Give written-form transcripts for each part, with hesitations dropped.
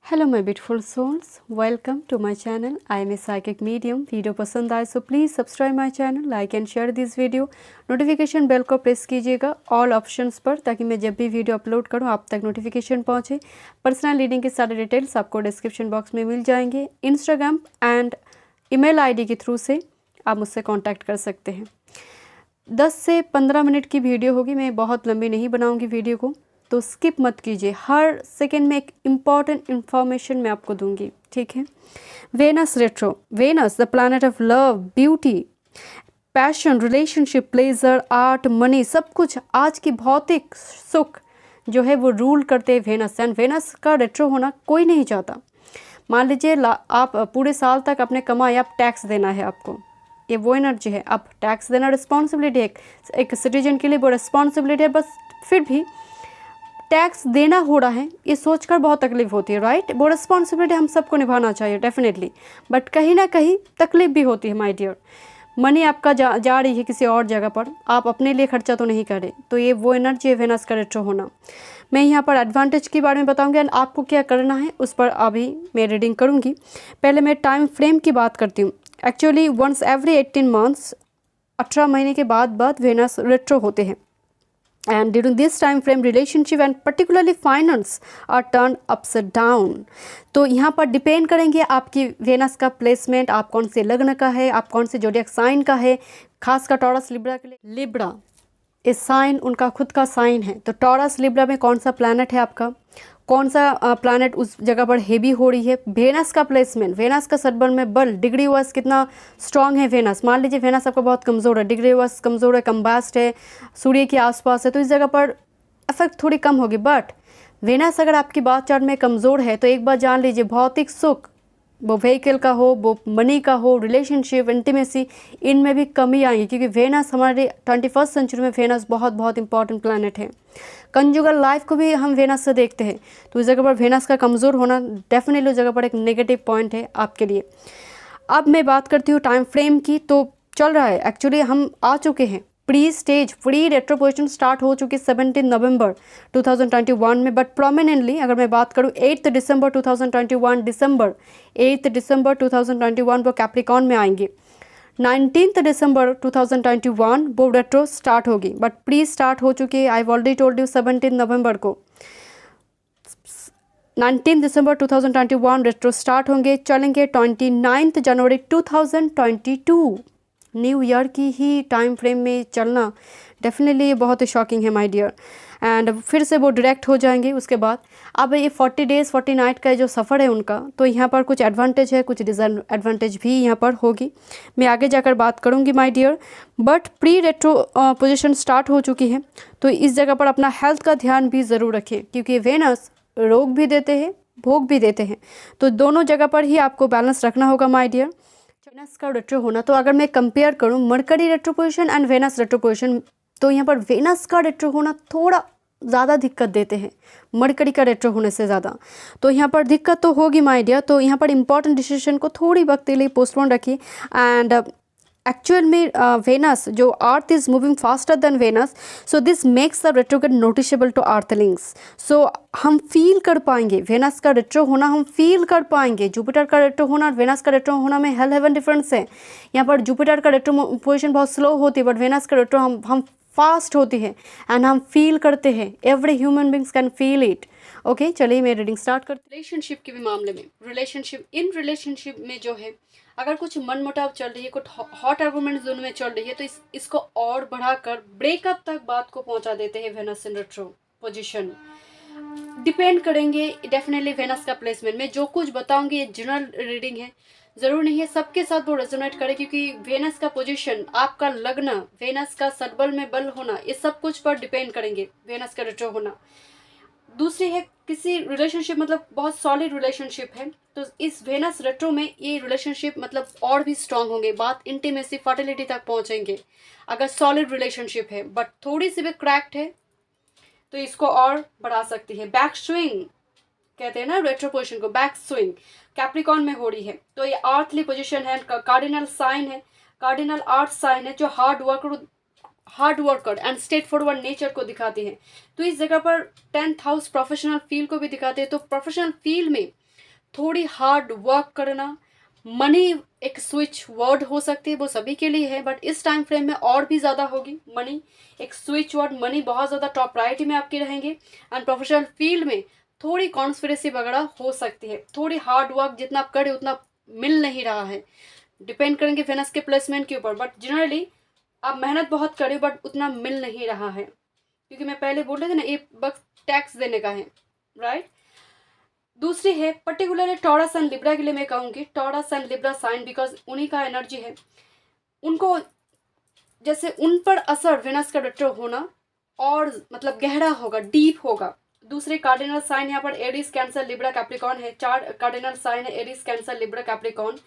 Hello my beautiful souls, welcome to my channel. I am a psychic medium. Video पसंद आए so please subscribe my channel, like and share this video. Notification bell को press कीजिएगा all options पर, ताकि मैं जब भी video upload करूं आप तक नोटिफिकेशन पहुंचे। पर्सनल रीडिंग के सारे डिटेल्स आपको डिस्क्रिप्शन बॉक्स में मिल जाएंगे। इंस्टाग्राम एंड ईमेल आईडी के थ्रू से आप मुझसे कॉन्टैक्ट कर सकते हैं। 10 से 15 मिनट की वीडियो होगी, मैं बहुत लंबी नहीं बनाऊँगी वीडियो को, तो स्किप मत कीजिए। हर सेकंड में एक इम्पॉर्टेंट इन्फॉर्मेशन मैं आपको दूंगी, ठीक है। Venus retro, Venus the planet of love, beauty, passion, relationship, pleasure, art, money, सब कुछ आज की भौतिक सुख जो है वो रूल करते हैं वेनस। एंड वेनस का रेट्रो होना कोई नहीं चाहता। मान लीजिए आप पूरे साल तक अपने कमाई आप टैक्स देना है आपको, ये वो एनर्जी है। अब टैक्स देना रिस्पॉन्सिबिलिटी है, एक सिटीजन के लिए वो रिस्पॉन्सिबिलिटी है। बस फिर भी टैक्स देना हो रहा है ये सोचकर बहुत तकलीफ होती है, राइट। वो रिस्पॉन्सिबिलिटी हम सबको निभाना चाहिए डेफिनेटली, बट कहीं ना कहीं तकलीफ भी होती है माय डियर। मनी आपका जा रही है किसी और जगह पर, आप अपने लिए खर्चा तो नहीं करें, तो ये वो एनर्जी है वेनस का रेट्रो होना। मैं यहाँ पर एडवांटेज के बारे में बताऊँगी एंड आपको क्या करना है उस पर अभी मैं रीडिंग करूँगी। पहले मैं टाइम फ्रेम की बात करती हूँ। एक्चुअली वंस एवरी 18 मंथ्स, 18 महीने के बाद वेनस रेट्रो होते हैं। And during this time frame relationship and particularly finance are turned upside down। तो यहाँ पर डिपेंड करेंगे आपकी वेनस का प्लेसमेंट, आप कौन से लग्न का है, आप कौन से जोडियक साइन का है। खासकर टॉरस लिब्रा के लिए, लिब्रा इस साइन उनका खुद का साइन है। तो टॉरस लिब्रा में कौन सा प्लैनेट है आपका, कौन सा प्लैनेट उस जगह पर हेवी हो रही है, वेनस का प्लेसमेंट, वेनस का सदबल में बल, डिग्री वाइज कितना स्ट्रांग है वेनस। मान लीजिए वेनस आपका बहुत कमज़ोर है, डिग्री वाइज कमज़ोर है, कम्बास्ट है, सूर्य के आसपास है, तो इस जगह पर इफेक्ट थोड़ी कम होगी। बट वेनस अगर आपकी बात चार्ट में कमज़ोर है तो एक बार जान लीजिए भौतिक सुख, वो व्हीकल का हो, वो मनी का हो, रिलेशनशिप, इंटीमेसी, इनमें भी कमी आएगी। क्योंकि वेनस हमारे 21st सेंचुरी में वेनस बहुत बहुत इंपॉर्टेंट प्लैनेट है। कंजुगल लाइफ को भी हम वेनस से देखते हैं, तो इस जगह पर वेनस का कमज़ोर होना डेफिनेटली उस जगह पर एक नेगेटिव पॉइंट है आपके लिए। अब मैं बात करती हूँ टाइम फ्रेम की। तो चल रहा है, एक्चुअली हम आ चुके हैं pre stage, pre retro position start हो चुकी 17 नवंबर 2021 में। बट प्रोमिनेंटली अगर मैं बात करूँ 8 दिसंबर 2021, दिसंबर 8 दिसंबर 2021 वो कैप्रिकॉन में आएंगे। 19 दिसंबर 2021 वो रेट्रो स्टार्ट होगी, बट प्री स्टार्ट हो चुकी है। आई ऑलरेडी टोल्ड यू 17 नवंबर को, 19 दिसंबर 2021 रेट्रो स्टार्ट होंगे, चलेंगे 29 जनवरी 2022 न्यू ईयर की ही टाइम फ्रेम में चलना डेफिनेटली बहुत ही शॉकिंग है माय डियर। एंड फिर से वो डायरेक्ट हो जाएंगे उसके बाद। अब ये 40 डेज़ 40 नाइट का जो सफ़र है उनका, तो यहाँ पर कुछ एडवांटेज है, कुछ डिसएडवांटेज भी यहाँ पर होगी, मैं आगे जाकर बात करूँगी my dear. But pre retro position start हो चुकी है, तो इस जगह पर अपना हेल्थ का ध्यान भी ज़रूर रखें, क्योंकि वेनस रोग भी देते हैं, भोग भी देते हैं, तो दोनों जगह पर ही आपको बैलेंस रखना होगा माय डियर। वेनस का रेट्रो होना, तो अगर मैं कंपेयर करूं Mercury retro position and Venus retro position, तो यहाँ पर वेनस का रेट्रो होना थोड़ा ज़्यादा दिक्कत देते हैं मरकरी का रेट्रो होने से ज़्यादा। तो यहाँ पर दिक्कत तो होगी माय डियर। तो यहाँ पर इंपॉर्टेंट डिसीजन को थोड़ी वक्त के लिए पोस्टपोन रखिए। एंड एक्चुअल में वेनस जो earth is moving faster than Venus, so this makes the retrograde noticeable to earthlings. So हम फील कर पाएंगे वेनस का रेट्रो होना, हम फील कर पाएंगे। जुपिटर का रेट्रो होना और वेनस का रेट्रो होना में हेल हेवन डिफरेंस है। यहाँ पर जुपिटर का रेट्रो पोजिशन बहुत स्लो होती है, बट वेनस का रेट्रो हम फास्ट होती है एंड हम फील करते हैं। Every human beings can feel it. Okay, चलिए मैं रीडिंग स्टार्ट करती। रिलेशनशिप के भी मामले में, रिलेशनशिप में जो है अगर कुछ मनमुटाव चल रही है, कुछ हॉट आर्गुमेंट जोन में चल रही है, तो इसको और बढ़ाकर ब्रेकअप तक बात को पहुंचा देते हैं वेनस इन रेट्रो पोजीशन। डिपेंड करेंगे डेफिनेटली वेनस का प्लेसमेंट। मैं जो कुछ बताऊंगी ये जनरल रीडिंग है, ज़रूर नहीं है सबके साथ वो रेजोनेट करे, क्योंकि वेनस का पोजीशन, आपका लग्न, वेनस का सदबल में बल होना, ये सब कुछ पर डिपेंड करेंगे वेनस का रेट्रो होना। दूसरी है किसी रिलेशनशिप, मतलब बहुत सॉलिड रिलेशनशिप है, तो इस वेनस रेट्रो में ये रिलेशनशिप मतलब और भी स्ट्रांग होंगे, बात इंटीमेसी, फर्टिलिटी तक पहुंचेंगे अगर सॉलिड रिलेशनशिप है। बट थोड़ी सी भी क्रैक्ड है तो इसको और बढ़ा सकती है। बैक स्विंग कहते हैं ना रेट्रो पोजिशन को, बैक स्विंग कैप्रिकॉन में हो रही है, तो ये अर्थली पोजिशन है, कार्डिनल साइन है, कार्डिनल अर्थ साइन है, जो hard worker and straight forward nature को दिखाती है। तो इस जगह पर 10th हाउस प्रोफेशनल फील्ड को भी दिखाते हैं। तो प्रोफेशनल फील्ड में थोड़ी हार्ड वर्क करना। मनी एक स्विच वर्ड हो सकती है, वो सभी के लिए है, बट इस टाइम फ्रेम में और भी ज़्यादा होगी। मनी एक स्विच वर्ड, मनी बहुत ज़्यादा टॉप प्रायोरिटी में आपके रहेंगे। एंड प्रोफेशनल फील्ड में थोड़ी कॉन्स्पिरेसी वगैरह हो सकती है। थोड़ी हार्ड वर्क जितना आप करें उतना मिल नहीं रहा है, डिपेंड करेंगे वेनस के प्लेसमेंट के ऊपर, बट जनरली आप मेहनत बहुत करें बट उतना मिल नहीं रहा है, क्योंकि मैं पहले बोल रहे थे ना, ये वक्त टैक्स देने का है, राइट। दूसरी है पर्टिकुलरली टॉरस एंड लिब्रा के लिए मैं कहूँगी, Taurus and Libra sign, because उन्हीं का एनर्जी है। उनको जैसे उन पर असर वेनस का रेट्रो होना और मतलब गहरा होगा, डीप होगा। दूसरे कार्डिनल साइन यहाँ पर एरीज, कैंसर, लिब्रा, कैप्रिकॉर्न है। 4 कार्डिनल साइन है, एरीज, कैंसर, लिब्रा, कैप्रिकॉर्न।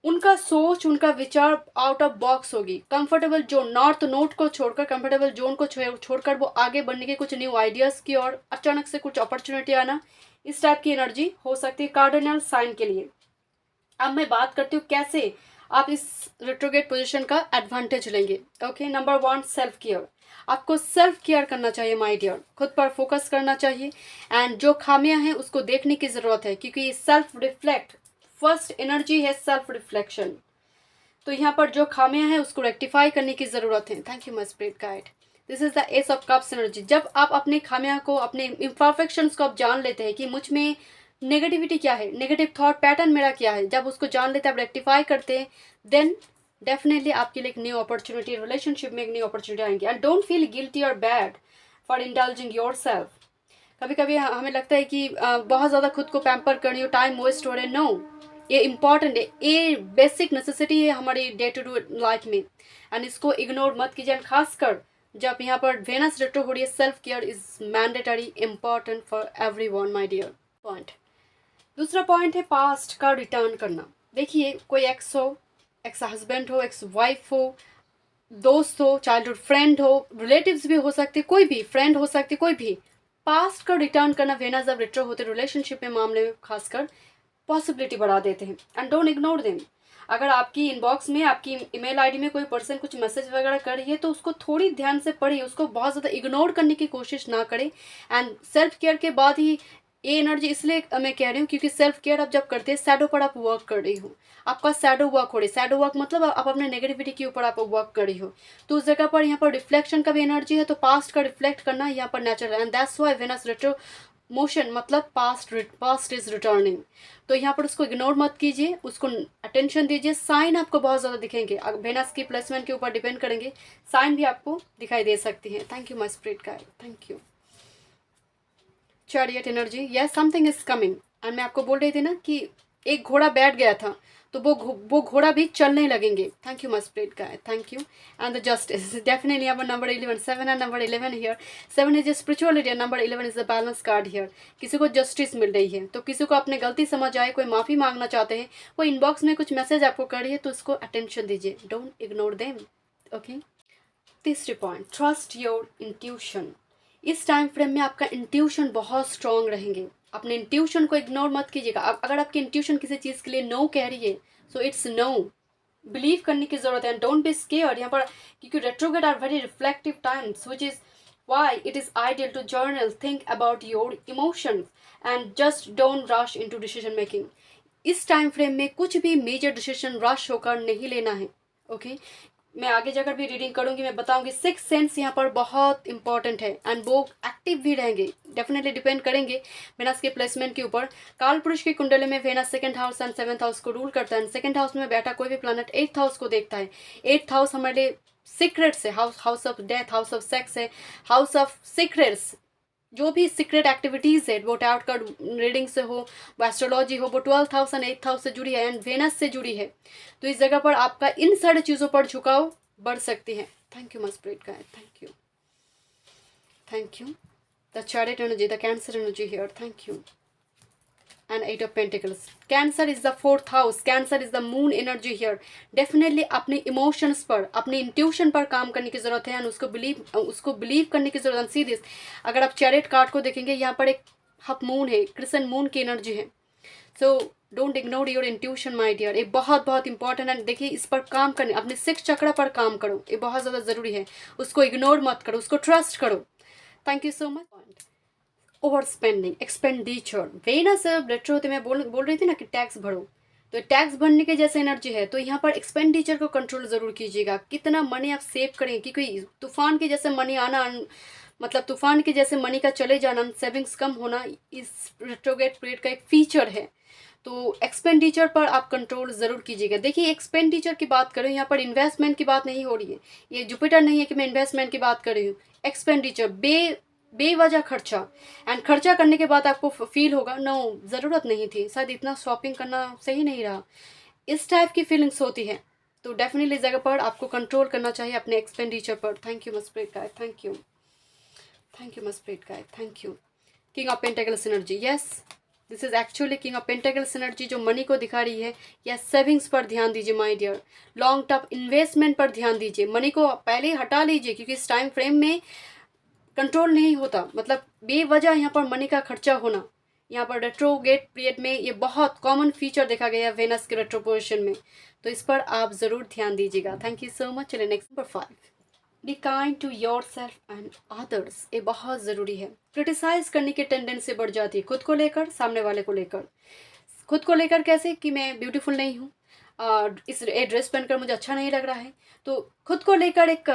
उनका सोच, उनका विचार आउट ऑफ बॉक्स होगी। कंफर्टेबल जोन, नॉर्थ नोट को छोड़कर, कंफर्टेबल जोन को छोड़कर वो आगे बढ़ने के कुछ न्यू आइडियाज की और अचानक से कुछ अपॉर्चुनिटी आना, इस टाइप की एनर्जी हो सकती है कार्डिनल साइन के लिए। अब मैं बात करती हूँ कैसे आप इस रिट्रोगेट पोजीशन का एडवांटेज लेंगे। Okay, number 1 self care. आपको सेल्फ केयर करना चाहिए माय डियर, खुद पर फोकस करना चाहिए। एंड जो खामियां हैं उसको देखने की ज़रूरत है, क्योंकि सेल्फ रिफ्लेक्ट फर्स्ट एनर्जी है, सेल्फ रिफ्लेक्शन। तो यहाँ पर जो खामियां हैं उसको रेक्टिफाई करने की ज़रूरत है। Thank you my spirit guide. This is the S of cups energy. जब आप अपने खामियां को, अपने इम्परफेक्शंस को आप जान लेते हैं कि मुझ में नेगेटिविटी क्या है, नेगेटिव थॉट पैटर्न मेरा क्या है, जब उसको जान लेते हैं, आप रेक्टिफाई करते हैं, देन डेफिनेटली आपके लिए एक न्यू अपॉर्चुनिटी, रिलेशनशिप में एक न्यू अपॉर्चुनिटी आएंगी। एंड डोंट फील गिल्टी और bad for indulging your self. कभी कभी हमें लगता है कि बहुत ज़्यादा खुद को पैम्पर कर रही हो, टाइम वेस्ट हो रहा है। नो, ये इम्पॉर्टेंट है, ये बेसिक नेसेसिटी है हमारी डे टू डे लाइफ में, एंड इसको इग्नोर मत कीजिए। खासकर जब यहाँ पर वेनस रेट्रो हो रही है, self care is mandatory, important for every one my dear. Point दूसरा पॉइंट है पास्ट का रिटर्न करना। देखिए, कोई एक्स हो, एक्स हस्बैंड हो, एक्स वाइफ हो, दोस्त हो, चाइल्डहुड फ्रेंड हो, रिलेटिव्स भी हो सकते, कोई भी फ्रेंड हो सकते, कोई भी पास्ट का रिटर्न करना वेनस जब रिट्रो होते रिलेशनशिप में मामले में खासकर पॉसिबिलिटी बढ़ा देते हैं। And don't ignore them. अगर आपकी इनबॉक्स में, आपकी ईमेल आईडी में कोई पर्सन कुछ मैसेज वगैरह कर रही है तो उसको थोड़ी ध्यान से पढ़िए, उसको बहुत ज़्यादा इग्नोर करने की कोशिश ना करें। एंड सेल्फ केयर के बाद ही ये एनर्जी, इसलिए मैं कह रही हूँ क्योंकि सेल्फ केयर आप जब करते हैं, शैडो पर आप वर्क कर रही हो, आपका शैडो वर्क हो रही है। शैडो वर्क मतलब आप अपने नेगेटिविटी के ऊपर आप वर्क कर रही हो, तो उस जगह पर यहाँ पर रिफ्लेक्शन का भी एनर्जी है, तो पास्ट का रिफ्लेक्ट करना यहाँ पर नेचुरल है। And that's why Venus retro motion मतलब पास्ट इज रिटर्निंग। तो यहाँ पर उसको इग्नोर मत कीजिए, उसको अटेंशन दीजिए। साइन आपको बहुत ज़्यादा दिखेंगे, वेनस की प्लेसमेंट के ऊपर डिपेंड करेंगे, साइन भी आपको दिखाई दे सकती है। Thank you my spirit guide, thank you. Chariot energy, yes something is coming. And मैं आपको बोल रही थी ना कि एक घोड़ा बैठ गया था तो वो घोड़ा भी चलने लगेंगे। Thank you my spirit guide, thank you. And the justice, definitely यहाँ पर number 11, 7 and number 11 here. 7 is spirituality, number 11 is the balance card here. किसी को जस्टिस मिल रही है, तो किसी को अपने गलती समझ आए, कोई माफ़ी मांगना चाहते हैं, कोई इनबॉक्स में कुछ मैसेज आपको कर रही है, तो उसको अटेंशन दीजिए, डोंट इग्नोर देम। ओके, तीसरी पॉइंट, ट्रस्ट योर इंट्यूशन। इस टाइम फ्रेम में आपका इंट्यूशन बहुत स्ट्रांग रहेंगे, अपने इंट्यूशन को इग्नोर मत कीजिएगा। अगर आपकी इंट्यूशन किसी चीज़ के लिए नो कह रही है, सो इट्स नो, बिलीव करने की जरूरत है। डोंट बी स्केयर्ड यहाँ पर, क्योंकि retrograde are very reflective times, which is why it is ideal to journal, think about your emotions and just don't rush into decision making. इस time frame में कुछ भी मेजर डिसीजन रश होकर नहीं लेना है। ओके, मैं आगे जाकर भी रीडिंग करूंगी, मैं बताऊंगी। 6 सेंस यहाँ पर बहुत इंपॉर्टेंट है, एंड वो एक्टिव भी रहेंगे, डेफिनेटली डिपेंड करेंगे वेनस के प्लेसमेंट के ऊपर। काल पुरुष की कुंडली में Venus 2nd house and 7th house को रूल करता है। 2nd हाउस में बैठा कोई भी प्लैनेट 8th हाउस को देखता है। 8th हाउस हमारे लिए सीक्रेट्स है, house of death, house of sex है, हाउस ऑफ सीक्रेट्स। जो भी सीक्रेट एक्टिविटीज़ है, वो टैरोट कार्ड रीडिंग से हो, वो एस्ट्रोलॉजी हो, वो 12th house and 8th house से जुड़ी है, एंड वेनस से जुड़ी है। तो इस जगह पर आपका इन सारी चीज़ों पर झुकाव बढ़ सकती है। Thank you my spirit guide, thank you, thank you. The chariot energy, the cancer energy here, thank you. And 8 of pentacles, cancer is the 4th house, cancer is the moon energy here. Definitely अपने emotions पर, अपने intuition पर काम करने की जरूरत है, and उसको बिलीव करने की जरूरत है। सी दिस, अगर आप चैरियट कार्ड को देखेंगे, यहाँ पर एक हाफ मून है, क्रिसेंट मून की एनर्जी है। So don't ignore your intuition my dear, ये बहुत बहुत इंपॉर्टेंट है। देखिए, इस पर काम करने, अपने 6 चक्र पर काम करो, ये बहुत ज़्यादा ज़रूरी है। उसको इग्नोर मत करो, उसको ट्रस्ट करो। Thank you so much. Over spending, expenditure. Venus retro होते, मैं बोल रही थी ना कि टैक्स भरो, तो टैक्स भरने के जैसे एनर्जी है, तो यहाँ पर एक्सपेंडिचर को कंट्रोल ज़रूर कीजिएगा। कितना मनी आप सेव करें, क्योंकि तूफान के जैसे मनी आना, मतलब तूफान के जैसे मनी का चले जाना, सेविंग्स कम होना, इस रेट्रोग्रेड पीरियड का एक फीचर है। तो एक्सपेंडिचर पर आप कंट्रोल ज़रूर कीजिएगा। देखिए, एक्सपेंडिचर की बात करें, यहाँ पर इन्वेस्टमेंट की बात नहीं हो रही है, ये जुपिटर नहीं है कि मैं इन्वेस्टमेंट की बात कर रही हूँ। एक्सपेंडिचर, बेवजह खर्चा, एंड खर्चा करने के बाद आपको फील होगा नो, ज़रूरत नहीं थी, शायद इतना शॉपिंग करना सही नहीं रहा, इस टाइप की फीलिंग्स होती है। तो डेफिनेटली इस जगह पर आपको कंट्रोल करना चाहिए अपने एक्सपेंडिचर पर। Thank you my spirit guide, thank you, thank you my spirit guide, thank you. King of pentacles energy, yes this is actually king of pentacles energy जो मनी को दिखा रही है। या सेविंग्स पर ध्यान दीजिए my dear, long term investment पर ध्यान दीजिए। मनी को पहले ही हटा लीजिए, क्योंकि इस टाइम फ्रेम में कंट्रोल नहीं होता, मतलब बेवजह यहाँ पर मनी का खर्चा होना, यहाँ पर रेट्रोगेट पीरियड में ये बहुत कॉमन फीचर देखा गया है वेनस के रेट्रो पोजिशन में। तो इस पर आप ज़रूर ध्यान दीजिएगा। Thank you so much. चलिए next, number 5, be kind to yourself and others. ये बहुत ज़रूरी है। क्रिटिसाइज करने की टेंडेंसी बढ़ जाती है, खुद को लेकर, सामने वाले को लेकर। खुद को लेकर कैसे, कि मैं ब्यूटीफुल नहीं हूँ, इस ड्रेस पहनकर मुझे अच्छा नहीं लग रहा है, तो खुद को लेकर एक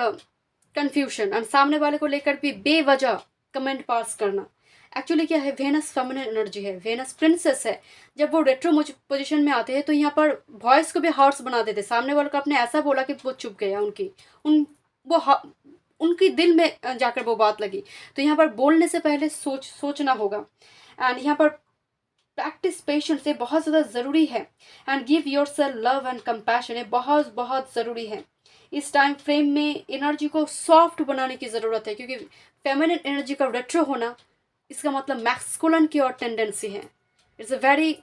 कन्फ्यूशन, और सामने वाले को लेकर भी बेवजह कमेंट पास करना। एक्चुअली क्या है, वेनस फेमिनिन एनर्जी है, वेनस प्रिंसेस है। जब वो रेट्रो पोजीशन में आते हैं तो यहाँ पर वॉइस को भी हार्श बना देते। सामने वाले को आपने ऐसा बोला कि वो चुप गया, उनकी दिल में जाकर वो बात लगी। तो यहाँ पर बोलने से पहले सोचना होगा। एंड यहाँ पर प्रैक्टिस पेशेंस, ये बहुत ज़्यादा ज़रूरी है। And give your self love and compassion, ये बहुत बहुत ज़रूरी है। इस टाइम फ्रेम में एनर्जी को सॉफ्ट बनाने की ज़रूरत है, क्योंकि फेमिनिन एनर्जी का रेट्रो होना, इसका मतलब मैस्कुलिन की और टेंडेंसी है। It's a very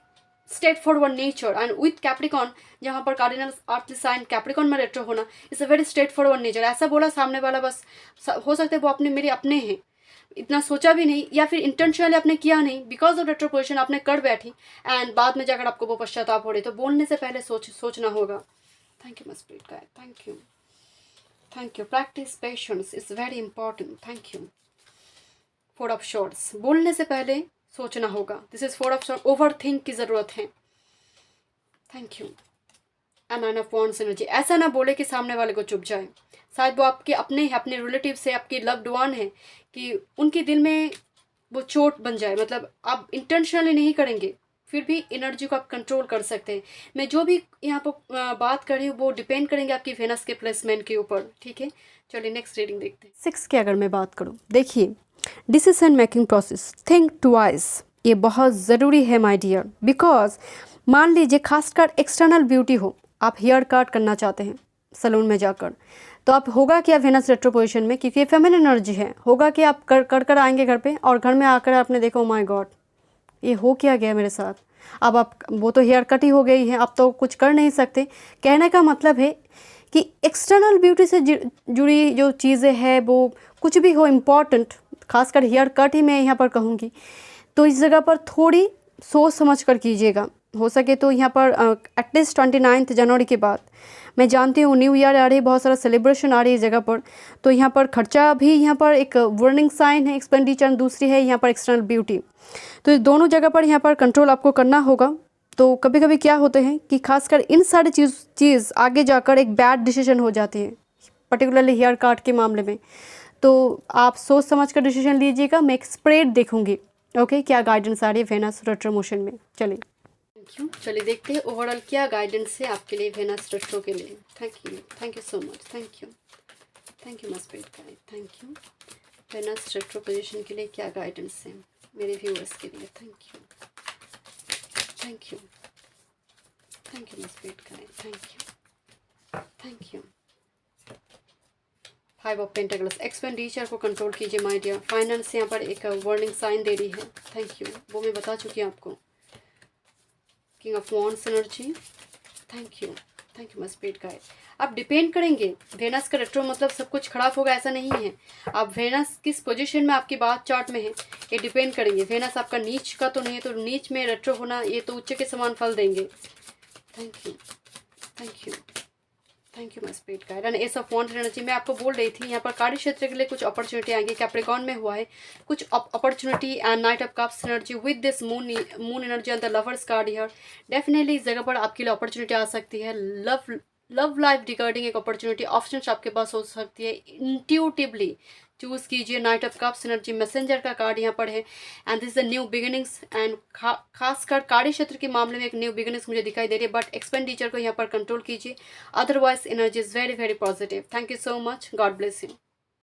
straight forward nature. And with Capricorn, जहाँ पर कार्डिनल अर्थ साइन कैप्रिकॉन में रेट्रो होना, it's a very straight forward nature. ऐसा बोला सामने वाला, बस हो सकता है वो मेरे अपने हैं, इतना सोचा भी नहीं, या फिर इंटेंशनली आपने किया नहीं, बिकॉज ऑफ रेट्रो पोजिशन आपने कर बैठी, एंड बाद में जाकर आपको वो पश्चाताप हो रही। तो बोलने से पहले सोचना होगा। Thank you मस्प्रीत guide, thank you, thank you. Practice patience is very important, thank you. 4 of swords, बोलने से पहले सोचना होगा। This is 4 of swords, over think की ज़रूरत है। Thank you. And 9 of wands energy, ऐसा ना बोले कि सामने वाले को चुप जाए। शायद वो आपके अपने हैं, अपने रिलेटिव से, आपकी लव्ड वन है, कि उनके दिल में वो चोट बन जाए। मतलब आप इंटेंशनली नहीं करेंगे, फिर भी एनर्जी को आप कंट्रोल कर सकते हैं। मैं जो भी यहाँ पर बात कर रही हूँ वो डिपेंड करेंगे आपकी वेनस के प्लेसमेंट के ऊपर, ठीक है। चलिए नेक्स्ट रीडिंग देखते हैं। 6 की अगर मैं बात करूँ, देखिए, decision making process, think twice, ये बहुत ज़रूरी है माय डियर। बिकॉज मान लीजिए खासकर एक्सटर्नल ब्यूटी हो, आप हेयर कट करना चाहते हैं सैलून में जाकर, तो आप होगा कि आप वेनस रेट्रो पोजीशन में, क्योंकि ये फेमिनिन एनर्जी है, होगा कि आप कर आएंगे घर पे, और घर में आकर आपने देखा, ओ माय गॉड, ये हो क्या गया मेरे साथ। अब आप, वो तो हेयर कट ही हो गई है, अब तो कुछ कर नहीं सकते। कहने का मतलब है कि एक्सटर्नल ब्यूटी से जुड़ी जो चीज़ें हैं, वो कुछ भी हो इम्पॉर्टेंट, खासकर हेयर कट ही मैं यहाँ पर कहूँगी, तो इस जगह पर थोड़ी सोच समझ कर कीजिएगा। हो सके तो यहाँ पर एटलीस्ट 29 जनवरी के बाद, मैं जानती हूँ न्यू ईयर आ रही है, बहुत सारा सेलिब्रेशन आ रही है इस जगह पर, तो यहाँ पर खर्चा भी, यहाँ पर एक वार्निंग साइन है एक्सपेंडिचर, दूसरी है यहाँ पर एक्सटर्नल ब्यूटी। तो इस दोनों जगह पर यहाँ पर कंट्रोल आपको करना होगा। तो कभी कभी क्या होते हैं कि खासकर इन सारी चीज़ आगे जाकर एक बैड डिसीजन हो जाती है, पर्टिकुलरली हेयर कट के मामले में। तो आप सोच समझ कर डिसीजन लीजिएगा। मैं एक स्प्रेड देखूंगी, ओके, क्या गाइडेंस आ रही है वेनस रेट्रो मोशन में। चलिए, थैंक यू। चलिए देखते हैं ओवरऑल क्या गाइडेंस है आपके लिए वेनस रेट्रो के लिए। Thank you so much, thank you मस्प्रीत guide, thank you. Venus retro position के लिए क्या गाइडेंस है मेरे व्यूअर्स के लिए। थैंक यू मस्प्रीत गाइड, थैंक यू। 5 ऑफ पेंटेकल्स, एक्सपेंडिचर को कंट्रोल कीजिए माय डियर। फाइनेंस यहाँ पर एक वार्निंग साइन दे रही है, थैंक यू, वो मैं बता चुकी हूँ आपको। King of wands energy, thank you मस्प्रीत guide. आप डिपेंड करेंगे, वेनस का रेट्रो मतलब सब कुछ खराब होगा ऐसा नहीं है। आप वेनस किस पोजीशन में आपकी बात चार्ट में है, ये डिपेंड करेंगे। वेनस आपका नीच का तो नहीं है, तो नीच में रेट्रो होना, ये तो उच्च के समान फल देंगे। Thank you thank you my spirit guide. And ace of wand energy, मैं आपको बोल रही थी यहाँ पर कार्य क्षेत्र के लिए कुछ अपॉर्चुनिटी आएंगी। कैप्रिकॉर्न में हुआ है कुछ opportunity. And night of cups energy with this moon energy and the lovers card here. Definitely इस जगह पर आपके लिए अपॉर्चुनिटी आ सकती है। लव लाइफ रिगार्डिंग एक अपॉर्चुनिटी ऑप्शन आपके पास हो सकती है। इंट्यूटिवली चूज कीजिए। Night of cups energy messenger का कार्ड यहाँ पर है। And this the new beginnings. And खासकर कार्य क्षेत्र के मामले में एक न्यू बिगिनिंग्स मुझे दिखाई दे रही है, बट एक्सपेंडिचर को यहाँ पर कंट्रोल कीजिए। Otherwise energy is very very positive. Thank you so much. God bless you.